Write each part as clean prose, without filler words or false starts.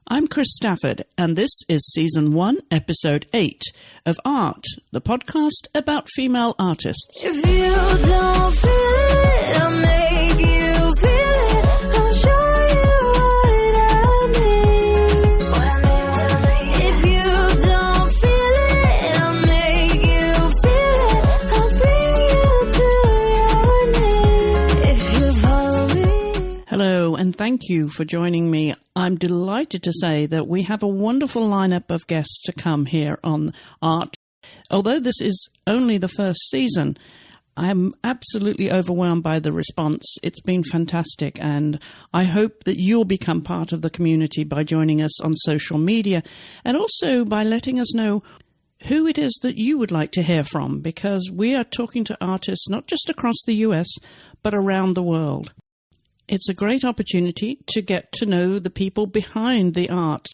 I'm Chris Stafford, and this is Season 1, Episode 8 of AART, the podcast about female artists. If you don't feel it, I'll make you feel it. I'll show you what I mean. If you don't feel it, I'll make you feel it. I'll bring you to your knees. If you follow me. Hello, and thank you for joining me. I'm delighted to say that we have a wonderful lineup of guests to come here on AART. Although this is only the first season, I'm absolutely overwhelmed by the response. It's been fantastic, and I hope that you'll become part of the community by joining us on social media and also by letting us know who it is that you would like to hear from, because we are talking to artists not just across the US, but around the world. It's a great opportunity to get to know the people behind the art.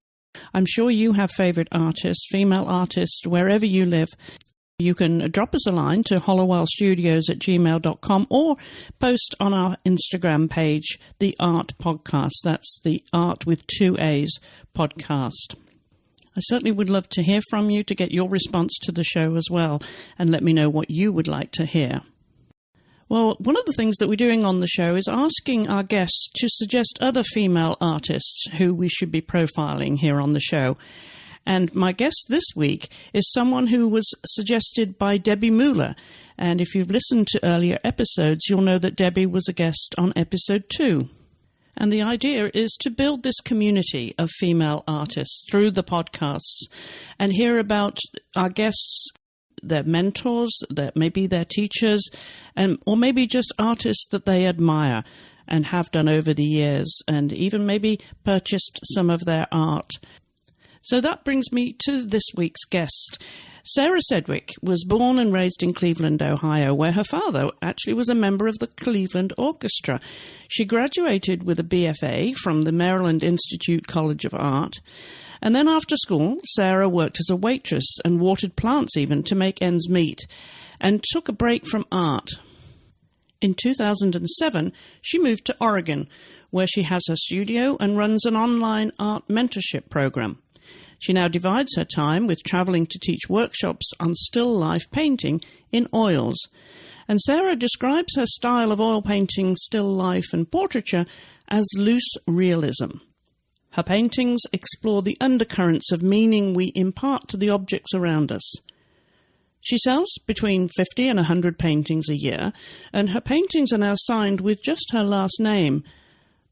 I'm sure you have favorite artists, female artists, wherever you live. You can drop us a line to hollowellstudios@gmail.com or post on our Instagram page, the AART Podcast. That's the AART with 2 A's podcast. I certainly would love to hear from you, to get your response to the show as well, and let me know what you would like to hear. Well, one of the things that we're doing on the show is asking our guests to suggest other female artists who we should be profiling here on the show. And my guest this week is someone who was suggested by Debbie Mueller. And if you've listened to earlier episodes, you'll know that Debbie was a guest on episode 2. And the idea is to build this community of female artists through the podcasts and hear about our guests, their mentors, maybe their teachers, or maybe just artists that they admire and have done over the years, and even maybe purchased some of their art. So that brings me to this week's guest. Sarah Sedwick was born and raised in Cleveland, Ohio, where her father actually was a member of the Cleveland Orchestra. She graduated with a BFA from the Maryland Institute College of Art. And then after school, Sarah worked as a waitress and watered plants even to make ends meet, and took a break from art. In 2007, she moved to Oregon, where she has her studio and runs an online art mentorship program. She now divides her time with traveling to teach workshops on still life painting in oils. And Sarah describes her style of oil painting, still life and portraiture as loose realism. Her paintings explore the undercurrents of meaning we impart to the objects around us. She sells between 50 and 100 paintings a year, and her paintings are now signed with just her last name.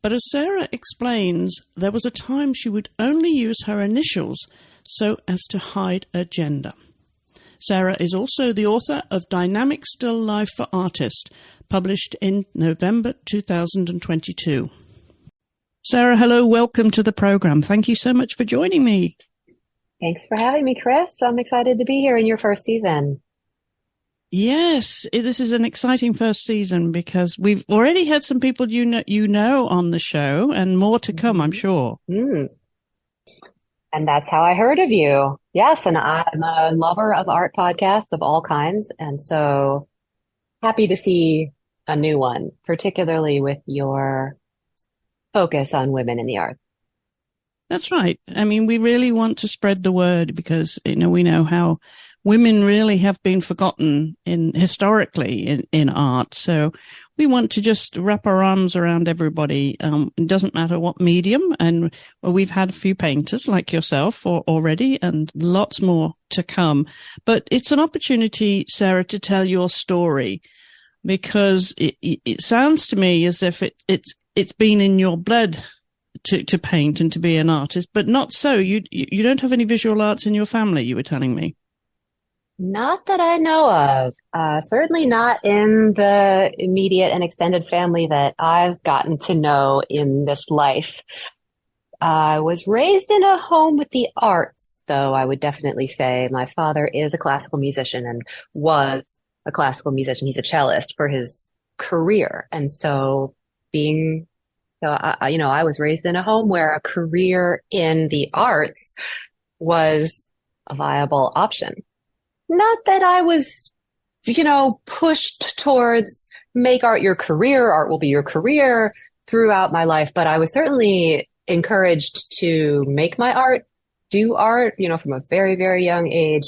But as Sarah explains, there was a time she would only use her initials so as to hide her gender. Sarah is also the author of Dynamic Still Life for Artists, published in November 2022. Sarah, hello, welcome to the program. Thank you so much for joining me. Thanks for having me, Chris. I'm excited to be here in your first season. Yes, this is an exciting first season because we've already had some people you know on the show, and more to come, I'm sure. And that's how I heard of you. Yes, and I'm a lover of art podcasts of all kinds, and so happy to see a new one, particularly with your focus on women in the arts. That's right. I mean, we really want to spread the word because, we know how women really have been forgotten historically in art. So we want to just wrap our arms around everybody. It doesn't matter what medium. And we've had a few painters like yourself already, and lots more to come. But it's an opportunity, Sarah, to tell your story, because it sounds to me as if it's been in your blood to paint and to be an artist, but not so. You don't have any visual arts in your family, you were telling me. Not that I know of. Certainly not in the immediate and extended family that I've gotten to know in this life. I was raised in a home with the arts, though I would definitely say my father is a classical musician and was a classical musician. He's a cellist for his career. And so I was raised in a home where a career in the arts was a viable option. Not that I was, pushed towards make art your career, art will be your career throughout my life, but I was certainly encouraged to make my art, do art, from a very, very young age.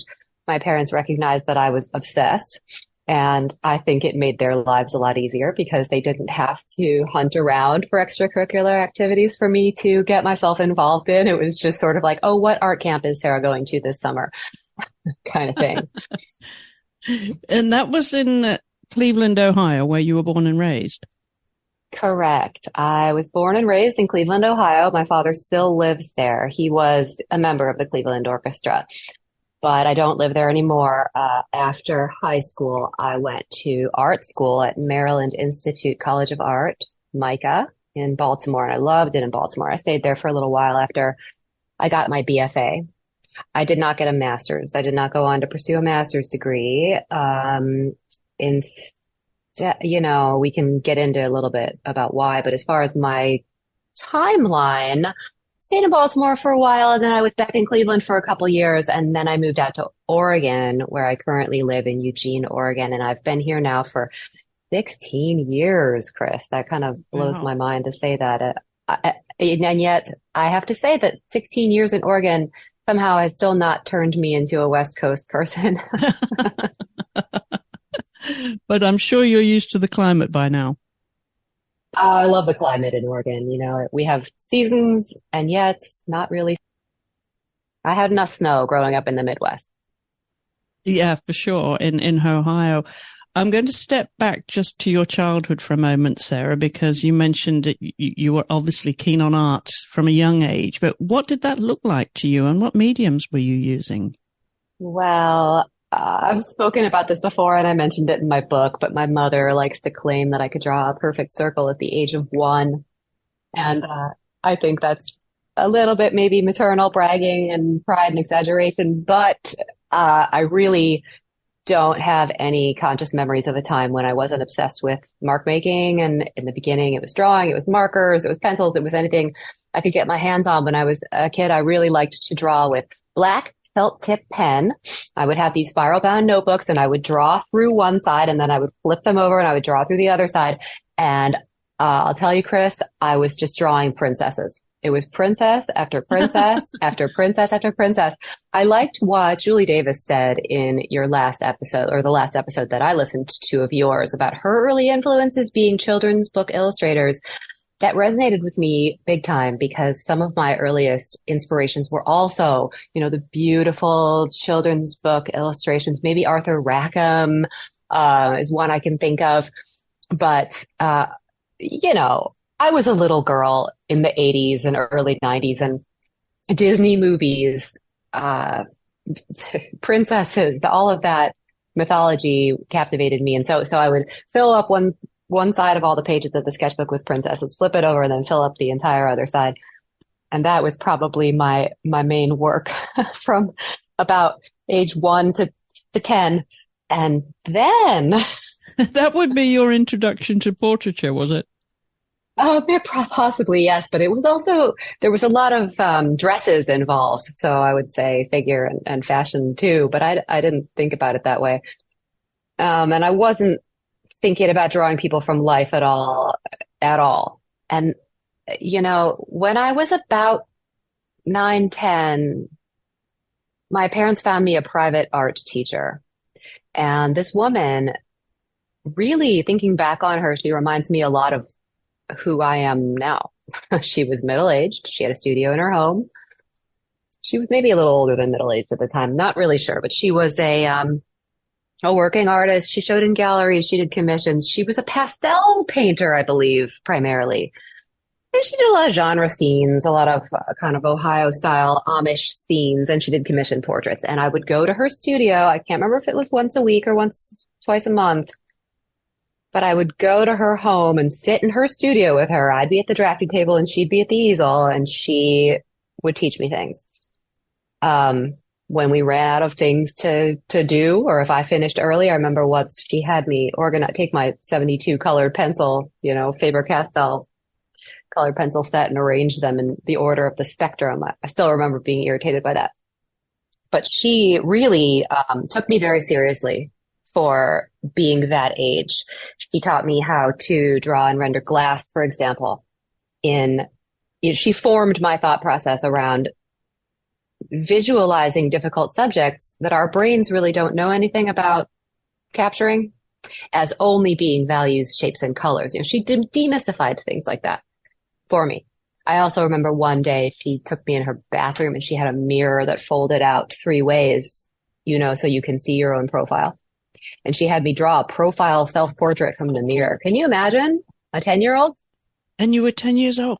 My parents recognized that I was obsessed. And I think it made their lives a lot easier because they didn't have to hunt around for extracurricular activities for me to get myself involved in. It was just sort of like, oh, what art camp is Sarah going to this summer? Kind of thing. And that was in Cleveland, Ohio, where you were born and raised. Correct. I was born and raised in Cleveland, Ohio. My father still lives there. He was a member of the Cleveland Orchestra, but I don't live there anymore. After high school, I went to art school at Maryland Institute College of Art, MICA, in Baltimore, and I loved it in Baltimore. I stayed there for a little while after I got my BFA. I did not get a master's. I did not go on to pursue a master's degree. Instead, we can get into a little bit about why, but as far as my timeline, stayed in Baltimore for a while, and then I was back in Cleveland for a couple years, and then I moved out to Oregon, where I currently live in Eugene, Oregon, and I've been here now for 16 years, Chris. That kind of blows my mind to say that. And yet, I have to say that 16 years in Oregon somehow has still not turned me into a West Coast person. But I'm sure you're used to the climate by now. I love the climate in Oregon. We have seasons, and yet not really. I had enough snow growing up in the Midwest. Yeah, for sure. In Ohio. I'm going to step back just to your childhood for a moment, Sarah, because you mentioned that you were obviously keen on art from a young age. But what did that look like to you, and what mediums were you using? Well, I've spoken about this before, and I mentioned it in my book, but my mother likes to claim that I could draw a perfect circle at the age of 1. And I think that's a little bit maybe maternal bragging and pride and exaggeration, but I really don't have any conscious memories of a time when I wasn't obsessed with mark making. And in the beginning, it was drawing, it was markers, it was pencils, it was anything I could get my hands on. When I was a kid, I really liked to draw with black felt tip pen. I would have these spiral bound notebooks, and I would draw through one side, and then I would flip them over and I would draw through the other side. And I'll tell you, Chris, I was just drawing princesses. It was princess after princess after princess after princess. I liked what Julie Davis said in your last episode, or the last episode that I listened to of yours, about her early influences being children's book illustrators. That resonated with me big time, because some of my earliest inspirations were also, the beautiful children's book illustrations. Maybe Arthur Rackham is one I can think of. But, I was a little girl in the 80s and early 90s, and Disney movies, princesses, all of that mythology captivated me. And so I would fill up one side of all the pages of the sketchbook with princesses, flip it over, and then fill up the entire other side. And that was probably my main work from about age 1 to 10. And then that would be your introduction to portraiture, was it? Possibly, yes, but it was also, there was a lot of dresses involved. So I would say figure and fashion too, but I didn't think about it that way. And I wasn't thinking about drawing people from life at all. And, when I was about 9, 10, my parents found me a private art teacher. And this woman, really thinking back on her, she reminds me a lot of who I am now. She was middle-aged. She had a studio in her home. She was maybe a little older than middle-aged at the time. Not really sure, but she was a working artist. She showed in galleries. She did commissions. She was a pastel painter, I believe, primarily. And she did a lot of genre scenes, a lot of kind of Ohio-style Amish scenes, and she did commission portraits. And I would go to her studio. I can't remember if it was once a week or twice a month. But I would go to her home and sit in her studio with her. I'd be at the drafting table and she'd be at the easel, and she would teach me things. When we ran out of things to do, or if I finished early, I remember once she had me take my 72 colored pencil, Faber-Castell colored pencil set, and arrange them in the order of the spectrum. I still remember being irritated by that. But she really took me very seriously for being that age. She taught me how to draw and render glass, for example, in she formed my thought process around visualizing difficult subjects that our brains really don't know anything about capturing as only being values, shapes, and colors. She demystified things like that for me. I also remember one day she took me in her bathroom and she had a mirror that folded out 3 ways, so you can see your own profile. And she had me draw a profile self-portrait from the mirror. Can you imagine a 10-year-old? And you were 10 years old?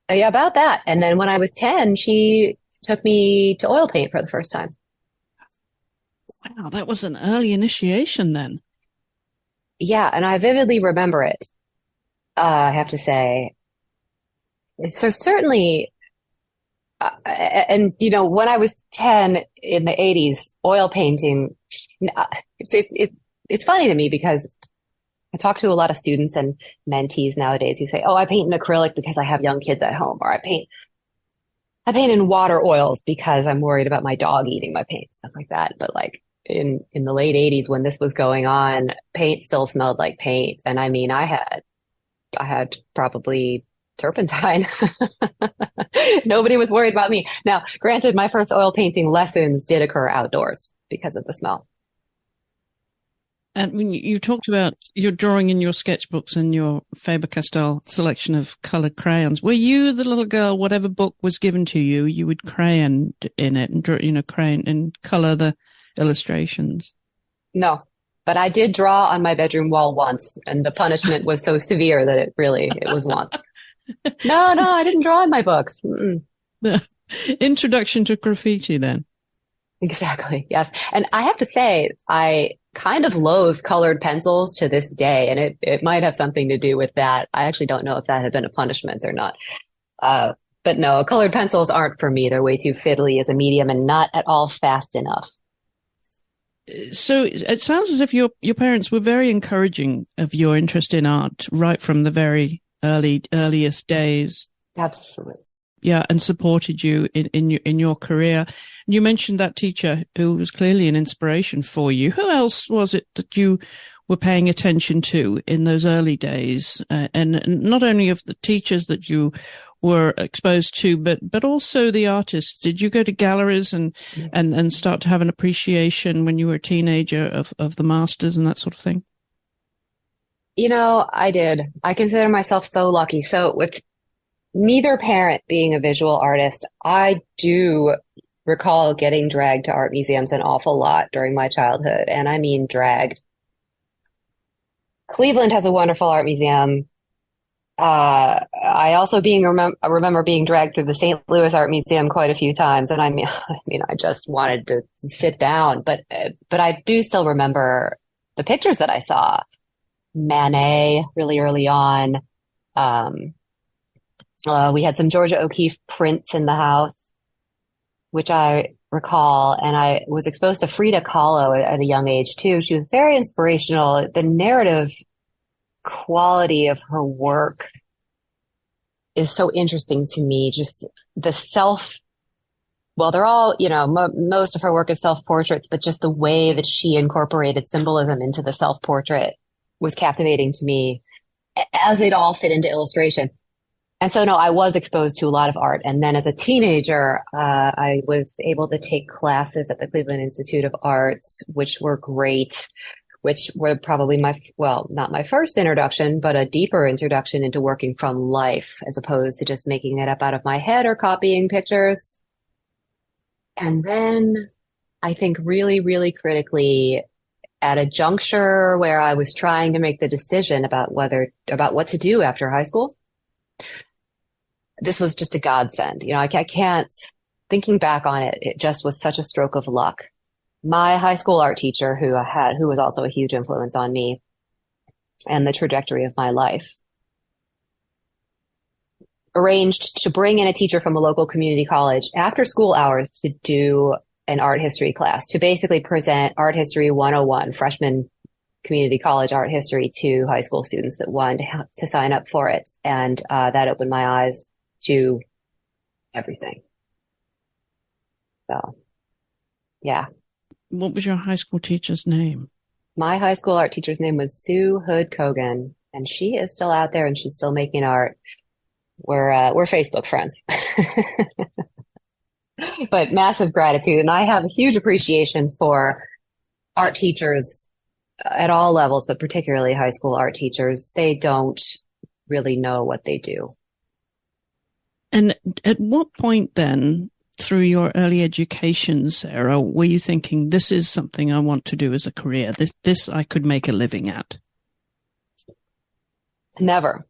Yeah, about that. And then when I was 10, she took me to oil paint for the first time. Wow, that was an early initiation then. Yeah, and I vividly remember it, I have to say. So certainly, and when I was 10 in the 80s, oil painting, it's funny to me because I talk to a lot of students and mentees nowadays who say, oh, I paint in acrylic because I have young kids at home, or I paint in water oils because I'm worried about my dog eating my paint, stuff like that. But like in the late 80s when this was going on, paint still smelled like paint. And I mean, I had probably turpentine. Nobody was worried about me. Now, granted, my first oil painting lessons did occur outdoors because of the smell. And when you talked about your drawing in your sketchbooks and your Faber-Castell selection of colored crayons, were you the little girl, whatever book was given to you, you would crayon in it and draw, crayon and color the illustrations? No, but I did draw on my bedroom wall once, and the punishment was so severe that it was once. No, I didn't draw in my books. Mm-mm. The introduction to graffiti then. Exactly. Yes. And I have to say, I kind of loathe colored pencils to this day, and it might have something to do with that. I actually don't know if that had been a punishment or not. But no, colored pencils aren't for me. They're way too fiddly as a medium and not at all fast enough. So it sounds as if your parents were very encouraging of your interest in art right from the very earliest days. Absolutely. Yeah, and supported you in your career. You mentioned that teacher who was clearly an inspiration for you. Who else was it that you were paying attention to in those early days? And not only of the teachers that you were exposed to, but also the artists. Did you go to galleries and start to have an appreciation when you were a teenager of the masters and that sort of thing? I did. I consider myself so lucky. So with neither parent being a visual artist, I do recall getting dragged to art museums an awful lot during my childhood. And I mean dragged. Cleveland has a wonderful art museum. I also remember being dragged through the St. Louis Art Museum quite a few times. And I mean, I just wanted to sit down, but I do still remember the pictures that I saw. Manet really early on. We had some Georgia O'Keeffe prints in the house, which I recall, and I was exposed to Frida Kahlo at a young age too. She was very inspirational. The narrative quality of her work is so interesting to me. Just they're all, most of her work is self-portraits, but just the way that she incorporated symbolism into the self-portrait was captivating to me, as it all fit into illustration. And so, no, I was exposed to a lot of art. And then as a teenager, I was able to take classes at the Cleveland Institute of Arts, which were great, which were probably not my first introduction, but a deeper introduction into working from life, as opposed to just making it up out of my head or copying pictures. And then I think really, really critically, at a juncture where I was trying to make the decision about what to do after high school, this was just a godsend. I can't, thinking back on it, it just was such a stroke of luck. My high school art teacher, who was also a huge influence on me and the trajectory of my life, arranged to bring in a teacher from a local community college after school hours to do an art history class, to basically present Art History 101, freshman community college art history, to high school students that wanted to sign up for it. And that opened my eyes to everything. So, yeah. What was your high school teacher's name? My high school art teacher's name was Sue Hood Kogan, and she is still out there and she's still making art. We're Facebook friends. But massive gratitude. And I have a huge appreciation for art teachers at all levels, but particularly high school art teachers. They don't really know what they do. And at what point then, through your early education, Sarah, were you thinking, this is something I want to do as a career? This I could make a living at? Never.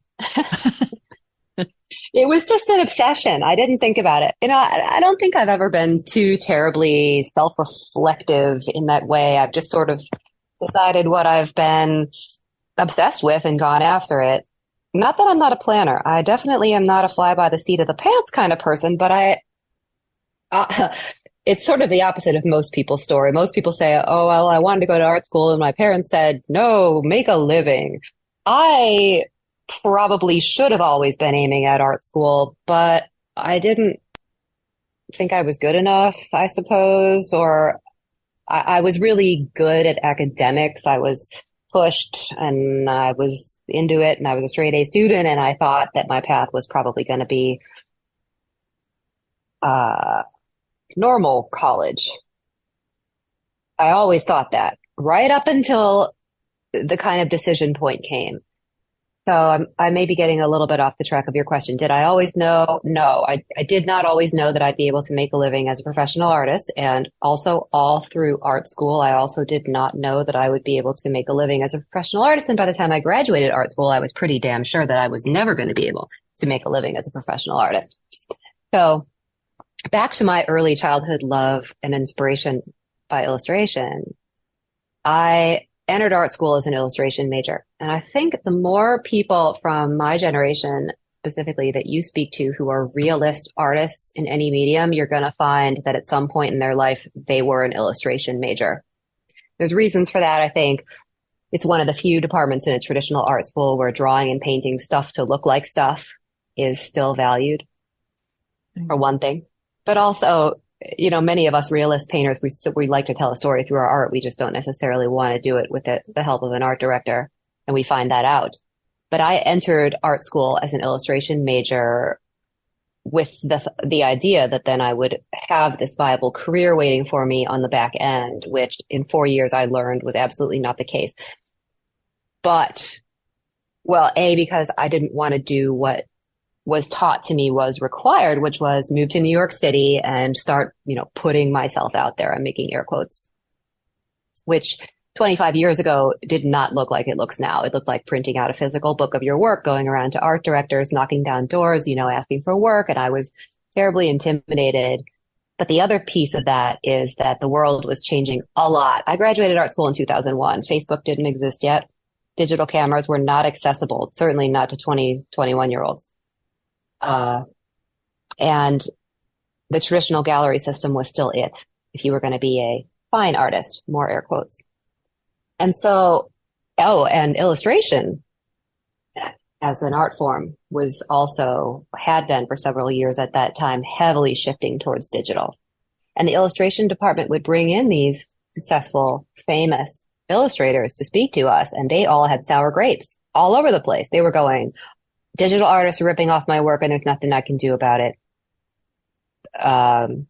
It was just an obsession. I didn't think about it. I don't think I've ever been too terribly self-reflective in that way. I've just sort of decided what I've been obsessed with and gone after it. Not that I'm not a planner. I definitely am not a fly by the seat of the pants kind of person, but it's sort of the opposite of most people's story. Most people say, oh, well, I wanted to go to art school and my parents said, no, make a living. I probably should have always been aiming at art school, but I didn't think I was good enough, I suppose, or I was really good at academics. I was pushed and I was into it and I was a straight A student and I thought that my path was probably going to be normal college. I always thought that right up until the kind of decision point came. So I may be getting a little bit off the track of your question. Did I always know? No, I did not always know that I'd be able to make a living as a professional artist. And also all through art school, I also did not know that I would be able to make a living as a professional artist. And by the time I graduated art school, I was pretty damn sure that I was never going to be able to make a living as a professional artist. So back to my early childhood love and inspiration by illustration, I entered art school as an illustration major. And I think the more people from my generation, specifically that you speak to, who are realist artists in any medium, you're going to find that at some point in their life, they were an illustration major. There's reasons for that. I think it's one of the few departments in a traditional art school where drawing and painting stuff to look like stuff is still valued, for one thing. But also, many of us realist painters, we like to tell a story through our art. We just don't necessarily want to do it with the help of an art director. And we find that out. But I entered art school as an illustration major with the idea that then I would have this viable career waiting for me on the back end, which in 4 years I learned was absolutely not the case. But, well, because I didn't want to do what was taught to me was required, which was move to New York City and start, putting myself out there. I'm making air quotes, which 25 years ago did not look like it looks now. It looked like printing out a physical book of your work, going around to art directors, knocking down doors, asking for work. And I was terribly intimidated. But the other piece of that is that the world was changing a lot. I graduated art school in 2001. Facebook didn't exist yet. Digital cameras were not accessible, certainly not to 20, 21-year-olds. And the traditional gallery system was still it, if you were going to be a fine artist, more air quotes. And so, and illustration as an art form had been for several years at that time, heavily shifting towards digital. And the illustration department would bring in these successful, famous illustrators to speak to us, and they all had sour grapes all over the place. They were going, digital artists are ripping off my work and there's nothing I can do about it.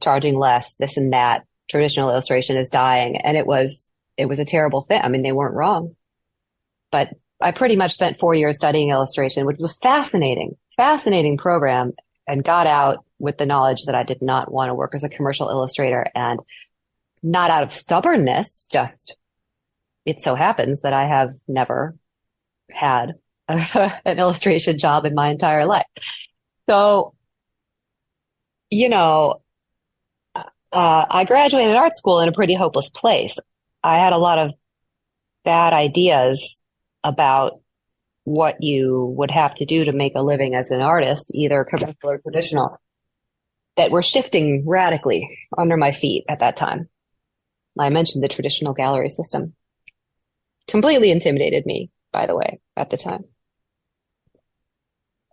Charging less, this and that. Traditional illustration is dying. And it was a terrible thing. I mean, they weren't wrong. But I pretty much spent 4 years studying illustration, which was fascinating program, and got out with the knowledge that I did not want to work as a commercial illustrator, and not out of stubbornness, just it so happens that I have never had an illustration job in my entire life. So, I graduated art school in a pretty hopeless place. I had a lot of bad ideas about what you would have to do to make a living as an artist, either commercial or traditional, that were shifting radically under my feet at that time. I mentioned the traditional gallery system. Completely intimidated me, by the way, at the time.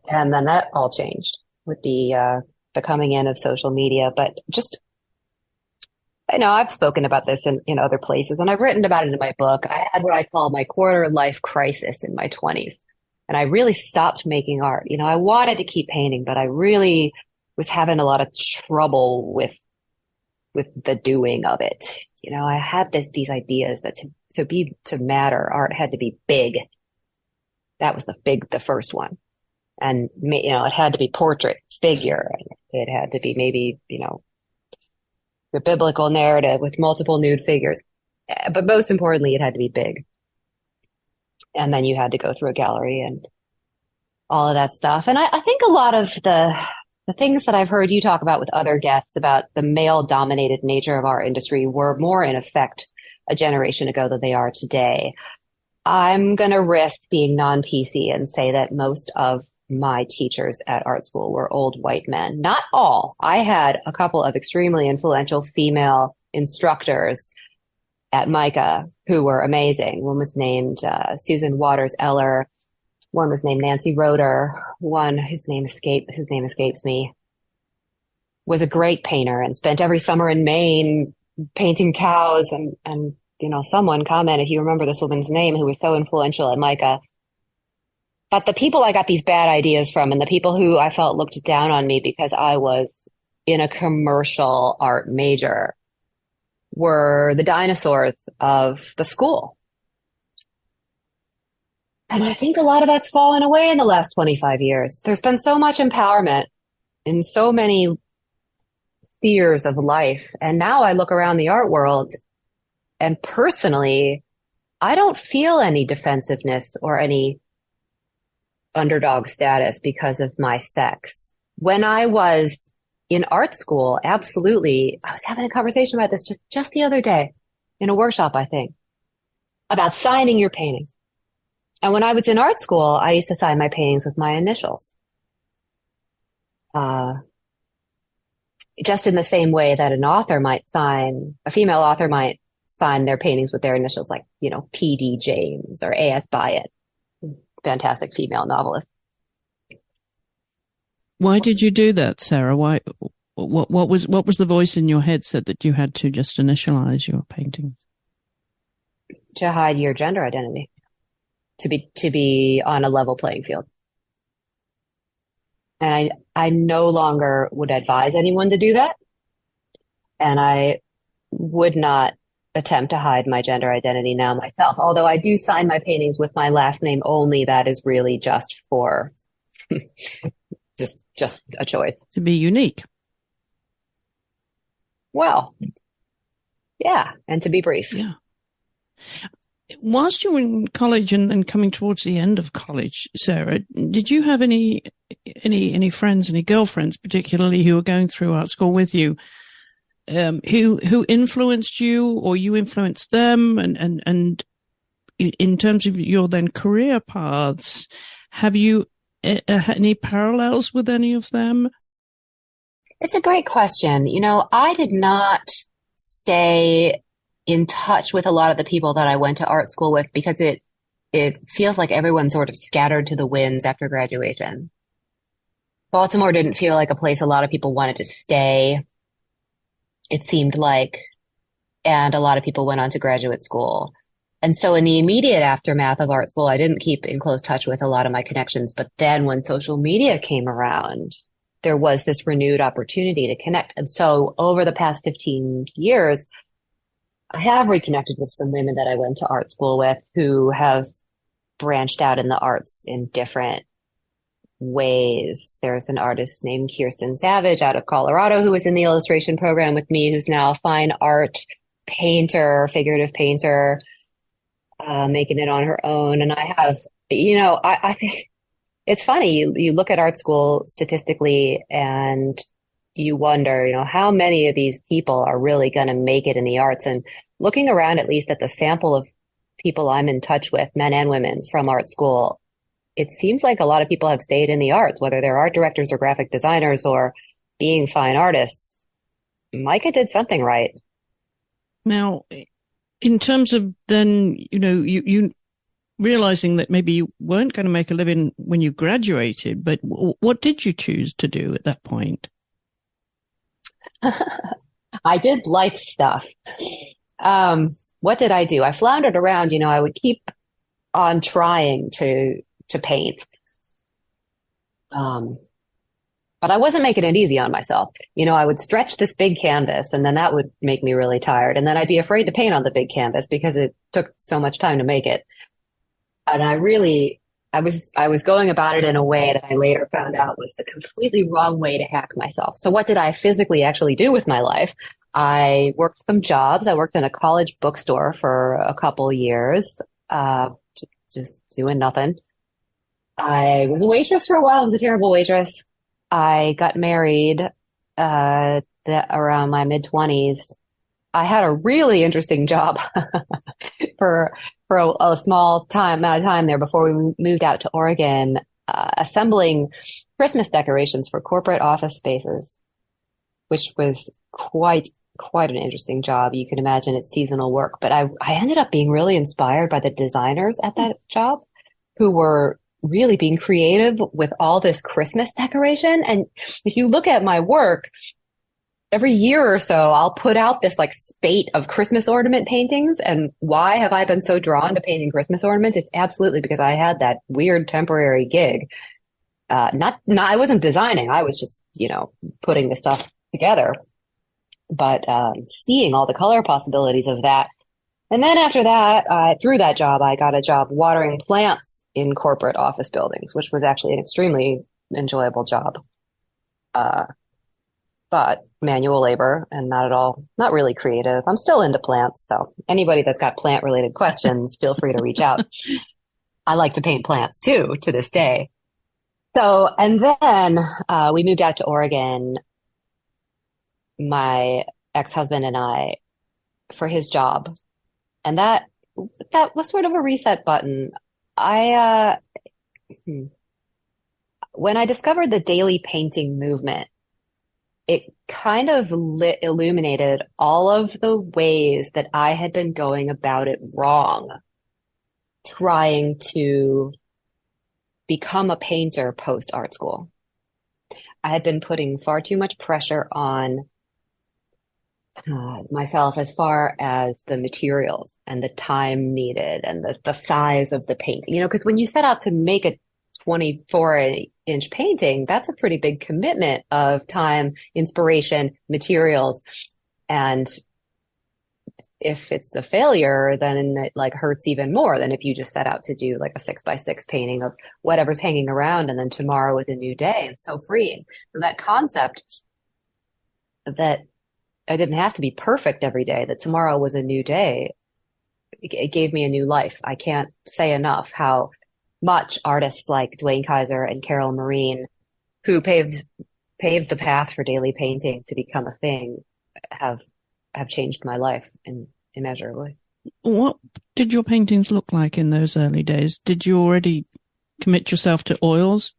And then that all changed with the coming in of social media. But just, I've spoken about this in other places, and I've written about it in my book. I had what I call my quarter life crisis in my 20s. And I really stopped making art. I wanted to keep painting, but I really was having a lot of trouble with the doing of it. I had these ideas that to matter, art had to be big. That was the first one. And, it had to be portrait, figure. It had to be maybe, the biblical narrative with multiple nude figures. But most importantly, it had to be big. And then you had to go through a gallery and all of that stuff. And I think a lot of the things that I've heard you talk about with other guests about the male-dominated nature of our industry were more in effect a generation ago than they are today. I'm going to risk being non-PC and say that most of my teachers at art school were old white men. Not all. I had a couple of extremely influential female instructors at MICA who were amazing. One was named Susan Waters Eller. One was named Nancy Roeder. One whose name escapes me, was a great painter and spent every summer in Maine painting cows. And someone commented, if you remember this woman's name, who was so influential at MICA. But the people I got these bad ideas from, and the people who I felt looked down on me because I was in a commercial art major, were the dinosaurs of the school. And I think a lot of that's fallen away in the last 25 years. There's been so much empowerment in so many spheres of life. And now I look around the art world, and personally, I don't feel any defensiveness or any underdog status because of my sex. When I was in art school, absolutely. I was having a conversation about this just the other day in a workshop, I think, about signing your paintings. And when I was in art school, I used to sign my paintings with my initials. Just in the same way that a female author might sign their paintings with their initials, like, P.D. James or A.S. Byatt, fantastic female novelist. Why did you do that, Sarah? Why? What was the voice in your head said that you had to just initialize your painting? To hide your gender identity, to be on a level playing field. And I no longer would advise anyone to do that. And I would not attempt to hide my gender identity now myself. Although I do sign my paintings with my last name only, that is really just for just a choice. To be unique. Well, yeah, and to be brief. Yeah. Whilst you were in college and coming towards the end of college, Sarah, did you have any friends, any girlfriends particularly, who were going through art school with you, who influenced you, or you influenced them? And in terms of your then career paths, have you any parallels with any of them? It's a great question. I did not stay in touch with a lot of the people that I went to art school with because it feels like everyone sort of scattered to the winds after graduation. Baltimore didn't feel like a place a lot of people wanted to stay, it seemed like, and a lot of people went on to graduate school. And so in the immediate aftermath of art school, I didn't keep in close touch with a lot of my connections. But then when social media came around, there was this renewed opportunity to connect. And so over the past 15 years, I have reconnected with some women that I went to art school with who have branched out in the arts in different ways. There's an artist named Kirsten Savage out of Colorado who was in the illustration program with me, who's now a fine art painter, figurative painter, making it on her own. And I have, I think it's funny. You look at art school statistically and you wonder, how many of these people are really going to make it in the arts? And looking around, at least at the sample of people I'm in touch with, men and women from art school, it seems like a lot of people have stayed in the arts, whether they're art directors or graphic designers or being fine artists. Micah did something right. Now, in terms of then, you realizing that maybe you weren't going to make a living when you graduated, but what did you choose to do at that point? I did life stuff. What did I do? I floundered around. I would keep on trying to to paint. But I wasn't making it easy on myself. I would stretch this big canvas and then that would make me really tired. And then I'd be afraid to paint on the big canvas because it took so much time to make it. And I was going about it in a way that I later found out was the completely wrong way to hack myself. So what did I physically actually do with my life? I worked some jobs. I worked in a college bookstore for a couple years, just doing nothing. I was a waitress for a while. I was a terrible waitress. I got married around my mid-20s. I had a really interesting job for a small amount of time there before we moved out to Oregon, assembling Christmas decorations for corporate office spaces, which was quite an interesting job. You can imagine it's seasonal work, but I ended up being really inspired by the designers at that job who were really being creative with all this Christmas decoration. And if you look at my work, every year or so, I'll put out this like spate of Christmas ornament paintings. And why have I been so drawn to painting Christmas ornaments? It's absolutely because I had that weird temporary gig. I wasn't designing. I was just, putting the stuff together, but seeing all the color possibilities of that. And then after that, through that job, I got a job watering plants in corporate office buildings, which was actually an extremely enjoyable job. But manual labor and not really creative. I'm still into plants. So anybody that's got plant related questions, feel free to reach out. I like to paint plants too, to this day. So, and then, we moved out to Oregon, my ex-husband and I, for his job. And that was sort of a reset button. When I discovered the daily painting movement, it kind of illuminated all of the ways that I had been going about it wrong, trying to become a painter post art school. I had been putting far too much pressure on myself as far as the materials and the time needed and the size of the painting, because when you set out to make a 24-inch painting, that's a pretty big commitment of time, inspiration, materials. And if it's a failure, then it like hurts even more than if you just set out to do like a 6x6 painting of whatever's hanging around and then tomorrow is a new day. It's so freeing. So that concept that I didn't have to be perfect every day, that tomorrow was a new day, it gave me a new life. I can't say enough how much artists like Dwayne Kaiser and Carol Marine, who paved the path for daily painting to become a thing, have changed my life immeasurably. What did your paintings look like in those early days? Did you already commit yourself to oils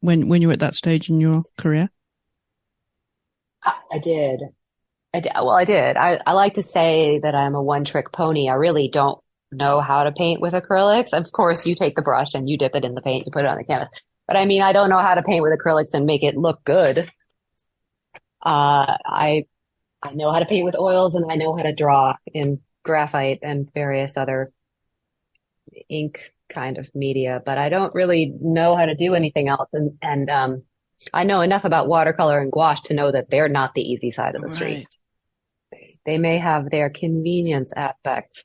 when you were at that stage in your career? I did. Well, I did. I like to say that I'm a one-trick pony. I really don't know how to paint with acrylics. Of course, you take the brush and you dip it in the paint, you put it on the canvas. But I mean, I don't know how to paint with acrylics and make it look good. I know how to paint with oils and I know how to draw in graphite and various other ink kind of media, but I don't really know how to do anything else. And I know enough about watercolor and gouache to know that they're not the easy side of the street. They may have their convenience aspects,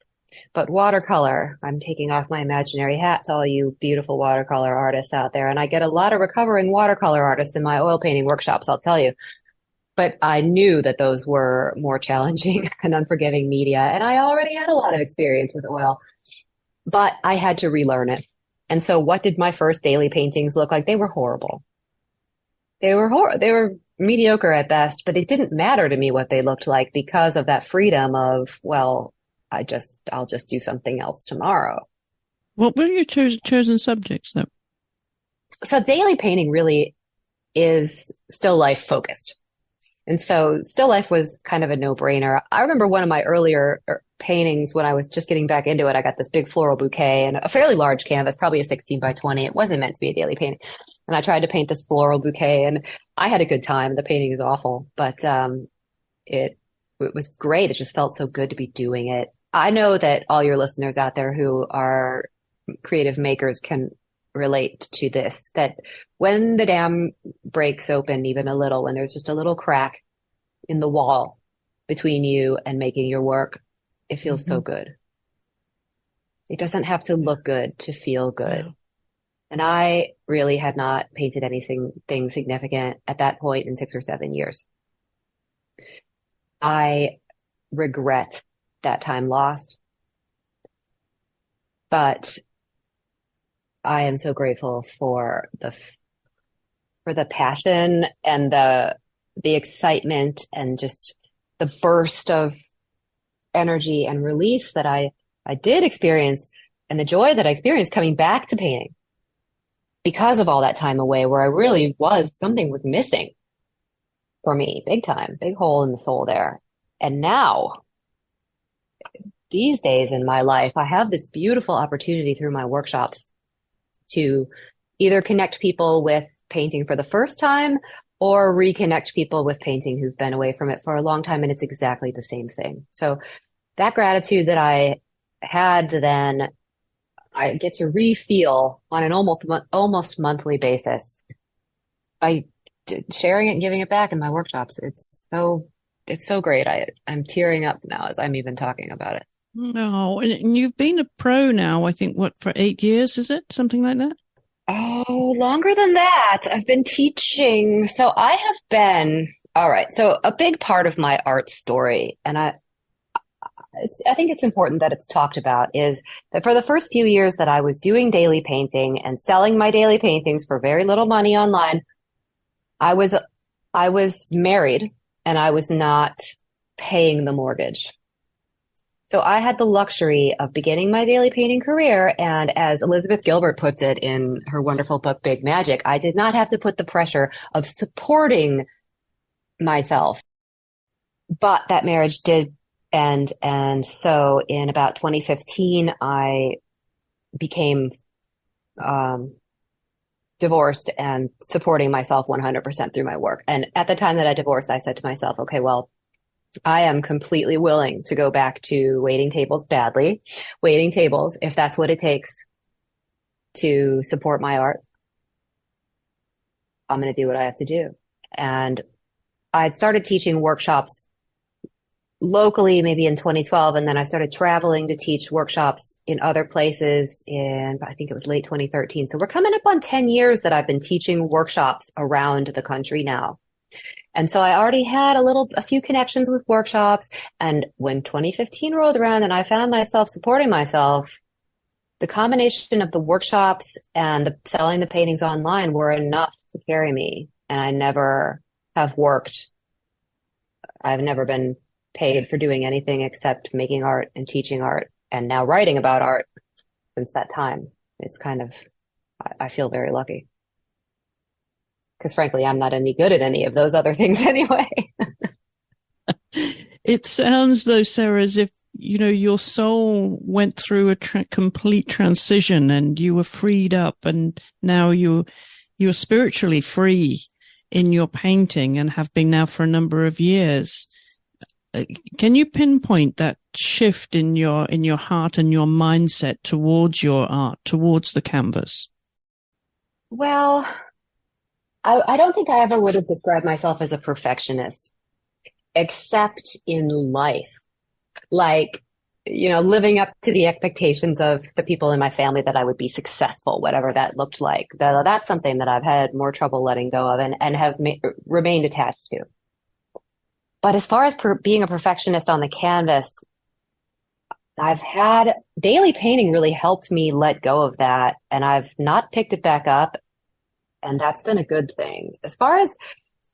but watercolor, I'm taking off my imaginary hat to all you beautiful watercolor artists out there. And I get a lot of recovering watercolor artists in my oil painting workshops, I'll tell you. But I knew that those were more challenging and unforgiving media. And I already had a lot of experience with oil, but I had to relearn it. And so what did my first daily paintings look like? They were horrible. They were mediocre at best, but it didn't matter to me what they looked like because of that freedom of, well, I'll just do something else tomorrow. What were your chosen subjects though? So daily painting really is still life focused. And so still life was kind of a no-brainer. I remember one of my earlier paintings when I was just getting back into it. I got this big floral bouquet and a fairly large canvas, probably a 16 by 20. It wasn't meant to be a daily painting. And I tried to paint this floral bouquet and I had a good time. The painting is awful, but it was great. It just felt so good to be doing it. I know that all your listeners out there who are creative makers can relate to this, that when the dam breaks open even a little, when there's just a little crack in the wall between you and making your work, it feels so good. It doesn't have to look good to feel good. Wow. And I really had not painted anything significant at that point in 6 or 7 years. I regret that time lost, but I am so grateful for the passion and the excitement and just the burst of energy and release that I did experience, and the joy that I experienced coming back to painting because of all that time away, where I really something was missing for me, big time, big hole in the soul there. And now, these days in my life, I have this beautiful opportunity through my workshops to either connect people with painting for the first time or reconnect people with painting who've been away from it for a long time. And it's exactly the same thing. So that gratitude that I had then, I get to re-feel on an almost monthly basis by sharing it and giving it back in my workshops. It's so great. I'm tearing up now as I'm even talking about it. No, and you've been a pro now, I think, for 8 years, is it? Something like that? Oh, longer than that. I've been teaching. So I have been, all right. So a big part of my art story, and I think it's important that it's talked about, is that for the first few years that I was doing daily painting and selling my daily paintings for very little money online, I was married and I was not paying the mortgage. So I had the luxury of beginning my daily painting career. And as Elizabeth Gilbert puts it in her wonderful book, Big Magic, I did not have to put the pressure of supporting myself. But that marriage did end. And so in about 2015, I became divorced and supporting myself 100% through my work. And at the time that I divorced, I said to myself, okay, well, I am completely willing to go back to waiting tables if that's what it takes to support my art. I'm going to do what I have to do. And I'd started teaching workshops locally, maybe in 2012. And then I started traveling to teach workshops in other places I think it was late 2013. So we're coming up on 10 years that I've been teaching workshops around the country now. And so I already had a few connections with workshops. And when 2015 rolled around and I found myself supporting myself, the combination of the workshops and selling the paintings online were enough to carry me. And I never have I've never been paid for doing anything except making art and teaching art and now writing about art since that time. It's I feel very lucky. Because frankly, I'm not any good at any of those other things anyway. It sounds though, Sarah, as if, your soul went through a complete transition and you were freed up, and now you're spiritually free in your painting and have been now for a number of years. Can you pinpoint that shift in your heart and your mindset towards your art, towards the canvas? Well, I don't think I ever would have described myself as a perfectionist, except in life. Like, living up to the expectations of the people in my family that I would be successful, whatever that looked like. That's something that I've had more trouble letting go of and have remained attached to. But as far as being a perfectionist on the canvas, I've had daily painting really helped me let go of that, and I've not picked it back up. And that's been a good thing. As far as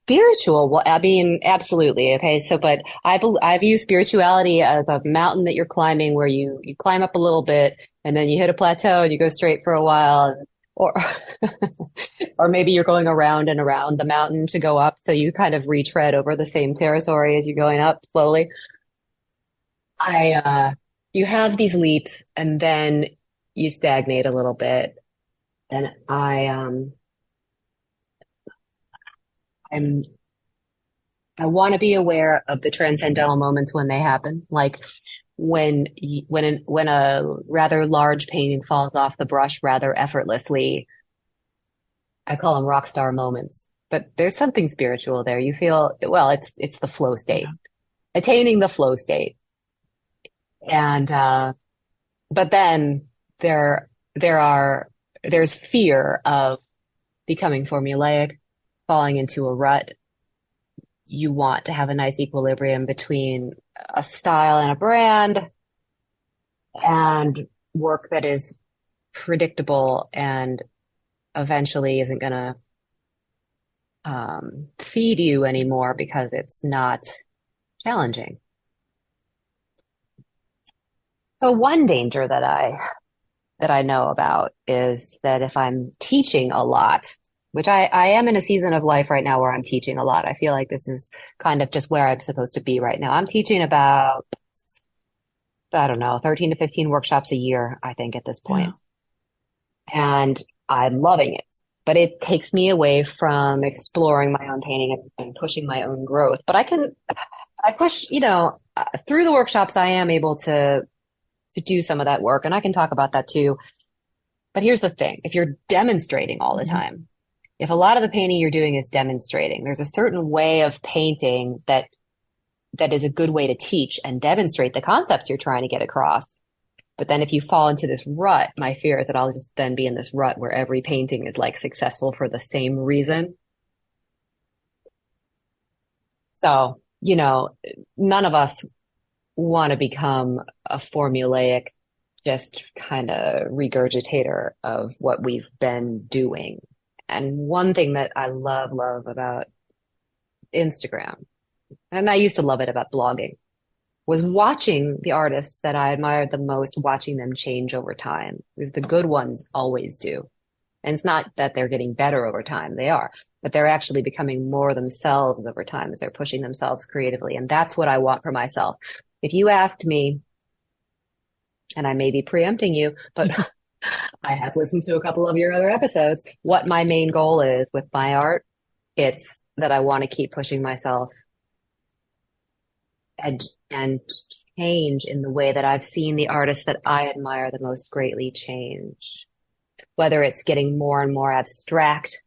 spiritual, well, I mean, absolutely. Okay. So, but I view spirituality as a mountain that you're climbing where you climb up a little bit and then you hit a plateau and you go straight for a while, or, or maybe you're going around and around the mountain to go up. So you kind of retread over the same territory as you're going up slowly. You have these leaps and then you stagnate a little bit. And I want to be aware of the transcendental moments when they happen. Like when a rather large painting falls off the brush rather effortlessly. I call them rock star moments, but there's something spiritual there. You feel, well, it's the flow state, attaining the flow state. And, but then there's fear of becoming formulaic, falling into a rut. You want to have a nice equilibrium between a style and a brand and work that is predictable and eventually isn't going to feed you anymore because it's not challenging. So one danger that I know about is that if I'm teaching a lot, which I am in a season of life right now where I'm teaching a lot. I feel like this is kind of just where I'm supposed to be right now. I'm teaching about, I don't know, 13 to 15 workshops a year, I think, at this point. Yeah. And I'm loving it. But it takes me away from exploring my own painting and pushing my own growth. But I push, through the workshops, I am able to do some of that work. And I can talk about that too. But here's the thing. If you're demonstrating all the time, if a lot of the painting you're doing is demonstrating, there's a certain way of painting that is a good way to teach and demonstrate the concepts you're trying to get across. But then if you fall into this rut, my fear is that I'll just then be in this rut where every painting is like successful for the same reason. So, none of us want to become a formulaic, just kind of regurgitator of what we've been doing. And one thing that I love about Instagram, and I used to love it about blogging, was watching the artists that I admired the most, watching them change over time, because the good ones always do. And it's not that they're getting better over time, they are, but they're actually becoming more themselves over time as they're pushing themselves creatively. And that's what I want for myself. If you asked me, and I may be preempting you, but I have listened to a couple of your other episodes, what my main goal is with my art, it's that I want to keep pushing myself and change in the way that I've seen the artists that I admire the most greatly change. Whether it's getting more and more abstract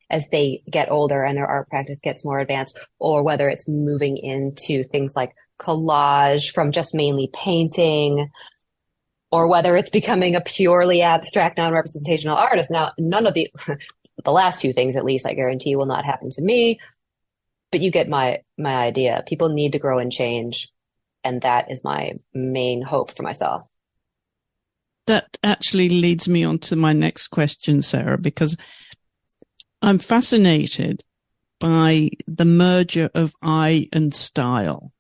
as they get older and their art practice gets more advanced, or whether it's moving into things like collage from just mainly painting, or whether it's becoming a purely abstract, non-representational artist. Now, none of the last two things, at least, I guarantee will not happen to me, but you get my idea. People need to grow and change, and that is my main hope for myself. That actually leads me on to my next question, Sarah, because I'm fascinated by the merger of eye and style.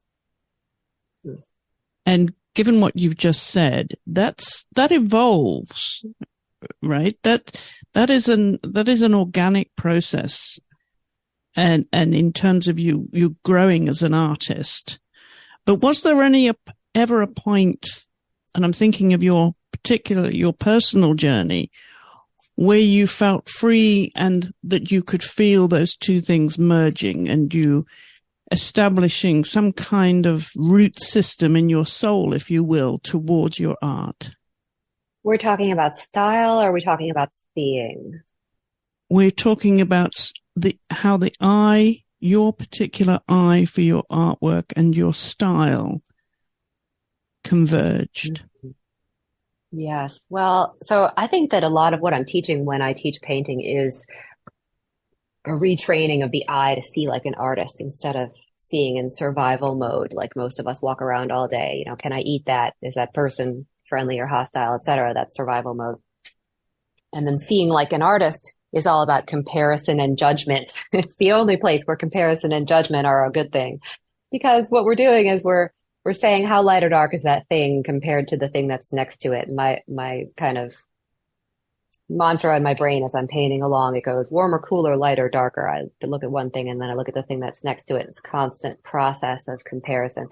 And given what you've just said, that evolves, right? That is an organic process. And in terms of you growing as an artist. But was there ever a point, and I'm thinking of your personal journey, where you felt free and that you could feel those two things merging and you establishing some kind of root system in your soul, if you will, towards your art? We're talking about style, or are we talking about seeing? We're talking about how the eye, your particular eye for your artwork and your style converged. Yes. Well, so I think that a lot of what I'm teaching when I teach painting is a retraining of the eye to see like an artist instead of seeing in survival mode, like most of us walk around all day. Can I eat that? Is that person friendly or hostile, etc.? That's survival mode. And then seeing like an artist is all about comparison and judgment. It's the only place where comparison and judgment are a good thing, because what we're doing is we're saying how light or dark is that thing compared to the thing that's next to it. And my kind of mantra in my brain as I'm painting along, it goes warmer, cooler, lighter, darker. I look at one thing and then I look at the thing that's next to it. It's a constant process of comparison.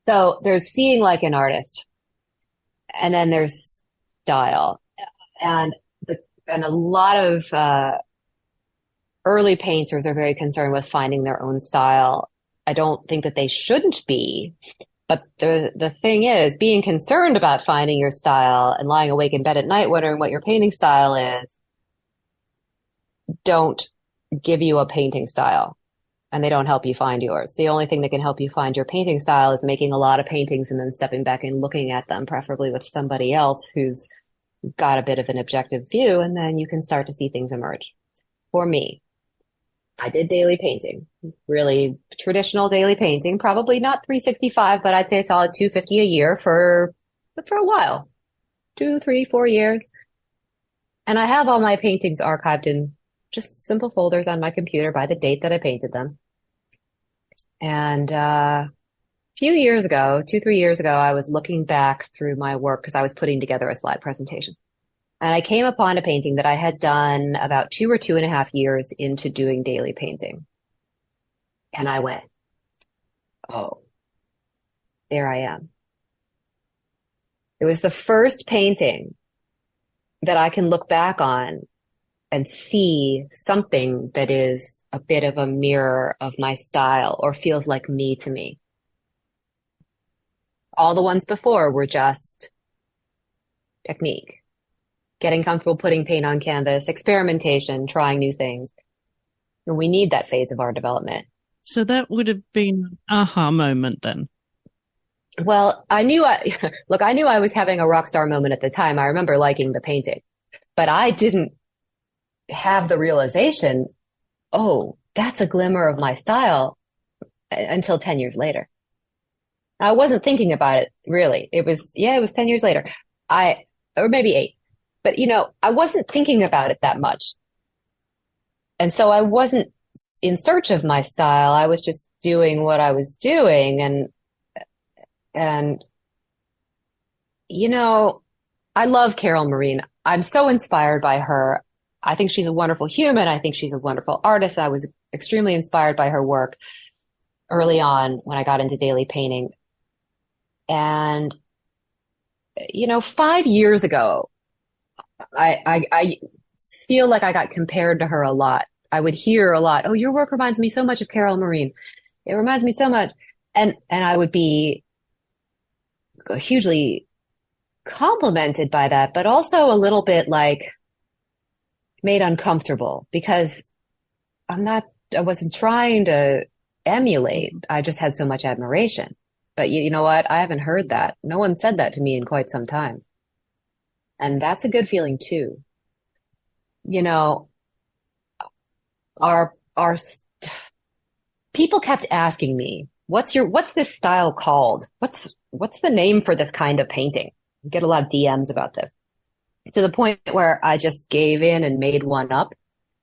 So there's seeing like an artist, and then there's style. And a lot of early painters are very concerned with finding their own style. I don't think that they shouldn't be, But the thing is, being concerned about finding your style and lying awake in bed at night wondering what your painting style is, don't give you a painting style, and they don't help you find yours. The only thing that can help you find your painting style is making a lot of paintings and then stepping back and looking at them, preferably with somebody else who's got a bit of an objective view, and then you can start to see things emerge. For me, I did daily painting, really traditional daily painting, probably not 365, but I'd say a solid 250 a year for a while, 2, 3, 4 years. And I have all my paintings archived in just simple folders on my computer by the date that I painted them. And a few years ago, 2, 3 years ago, I was looking back through my work because I was putting together a slide presentation. And I came upon a painting that I had done about 2 or 2.5 years into doing daily painting. And I went, oh, there I am. It was the first painting that I can look back on and see something that is a bit of a mirror of my style or feels like me to me. All the ones before were just technique, getting comfortable putting paint on canvas, experimentation, trying new things. And we need that phase of our development. So that would have been an aha moment then. Well, I knew I was having a rock star moment at the time. I remember liking the painting, but I didn't have the realization, oh, that's a glimmer of my style until 10 years later. I wasn't thinking about it really. It was 10 years later. Or maybe 8, but I wasn't thinking about it that much. And so I wasn't in search of my style. I was just doing what I was doing. And I love Carol Marine. I'm so inspired by her. I think she's a wonderful human. I think she's a wonderful artist. I was extremely inspired by her work early on when I got into daily painting. And, 5 years ago, I feel like I got compared to her a lot. I would hear a lot, oh, your work reminds me so much of Carol Marine. It reminds me so much. And I would be hugely complimented by that, but also a little bit like made uncomfortable because I wasn't trying to emulate. I just had so much admiration. But you know what? I haven't heard that. No one said that to me in quite some time. And that's a good feeling too. Our people kept asking me, what's this style called? What's the name for this kind of painting? I get a lot of DMs about this, to the point where I just gave in and made one up.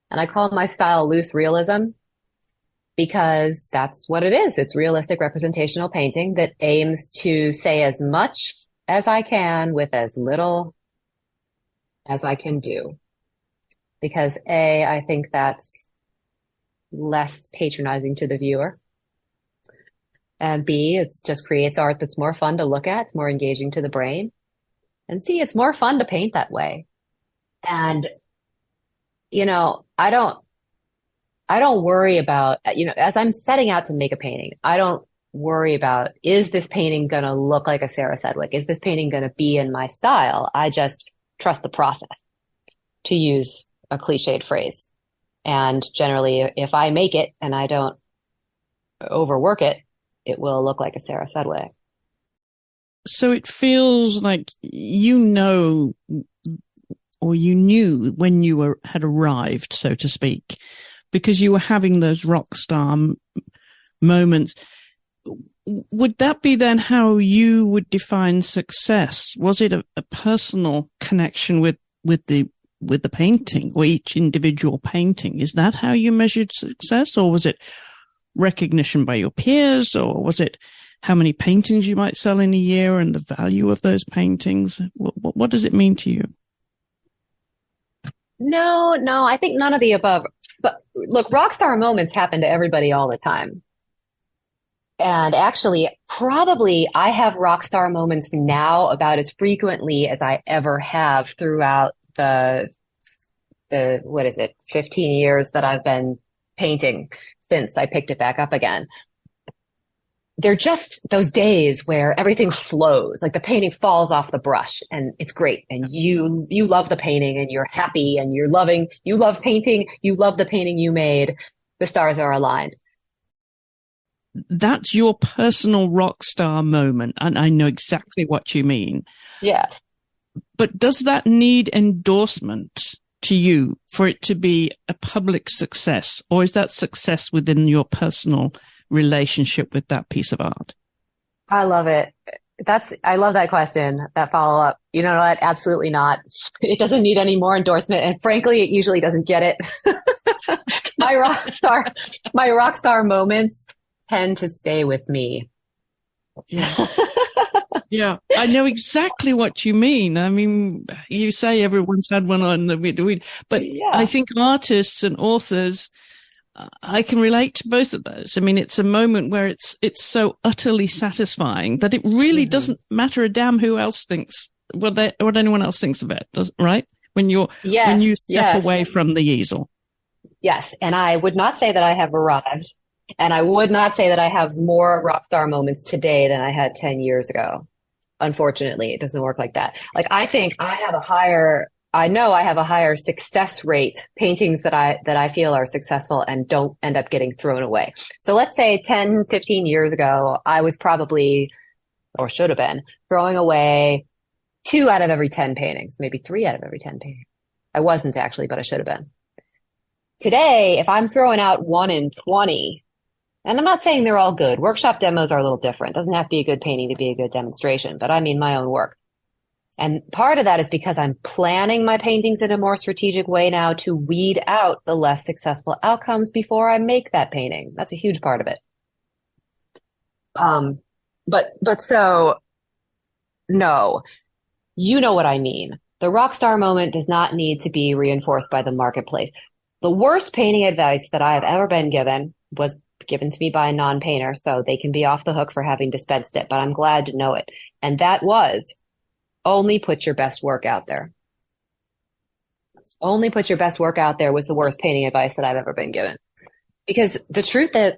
And I call my style loose realism because that's what it is. It's realistic representational painting that aims to say as much as I can with as little as I can do. Because A, I think that's less patronizing to the viewer. And B, it just creates art that's more fun to look at. It's more engaging to the brain. And C, it's more fun to paint that way. And, I don't worry about, as I'm setting out to make a painting, I don't worry about, is this painting going to look like a Sarah Sedwick? Is this painting going to be in my style? I just trust the process, to use a cliched phrase. And generally, if I make it and I don't overwork it, it will look like a Sarah Sedwick. So it feels like you knew when you had arrived, so to speak, because you were having those rock star moments. Would that be then how you would define success? Was it a personal connection with the painting, or each individual painting? Is that how you measured success, or was it recognition by your peers, or was it how many paintings you might sell in a year and the value of those paintings? What does it mean to you? No, I think none of the above. But look, rock star moments happen to everybody all the time. And actually, probably I have rock star moments now about as frequently as I ever have throughout the 15 years that I've been painting since I picked it back up again. they're just those days where everything flows, like the painting falls off the brush and it's great. And you love the painting and you're happy and you love painting. You love the painting you made. The stars are aligned. That's your personal rock star moment. And I know exactly what you mean. Yes. But does that need endorsement to you for it to be a public success? Or is that success within your personal relationship with that piece of art? I love it. I love that question, that follow up. You know what? Absolutely not. It doesn't need any more endorsement. And frankly, it usually doesn't get it. My rock star moments tend to stay with me. Yeah. Yeah. I know exactly what you mean. I mean, you say everyone's had one on the weed, but yeah. I think artists and authors, I can relate to both of those. I mean, it's a moment where it's so utterly satisfying that it really doesn't matter a damn who else thinks what anyone else thinks of it, right? When you step away from the easel. Yes, and I would not say that I have arrived, and I would not say that I have more rock star moments today than I had 10 years ago. Unfortunately, it doesn't work like that. Like I think I know I have a higher success rate, paintings that I feel are successful and don't end up getting thrown away. So let's say 10, 15 years ago, I was probably, or should have been, throwing away 2 out of every 10 paintings, maybe 3 out of every 10 paintings. I wasn't actually, but I should have been. Today, if I'm throwing out 1 in 20, and I'm not saying they're all good. Workshop demos are a little different. It doesn't have to be a good painting to be a good demonstration, but I mean my own work. And part of that is because I'm planning my paintings in a more strategic way now to weed out the less successful outcomes before I make that painting. That's a huge part of it. But so no, you know what I mean. The rock star moment does not need to be reinforced by the marketplace. The worst painting advice that I have ever been given was given to me by a non-painter, so they can be off the hook for having dispensed it, but I'm glad to know it. And that was, only put your best work out there. Only put your best work out there was the worst painting advice that I've ever been given. Because the truth is,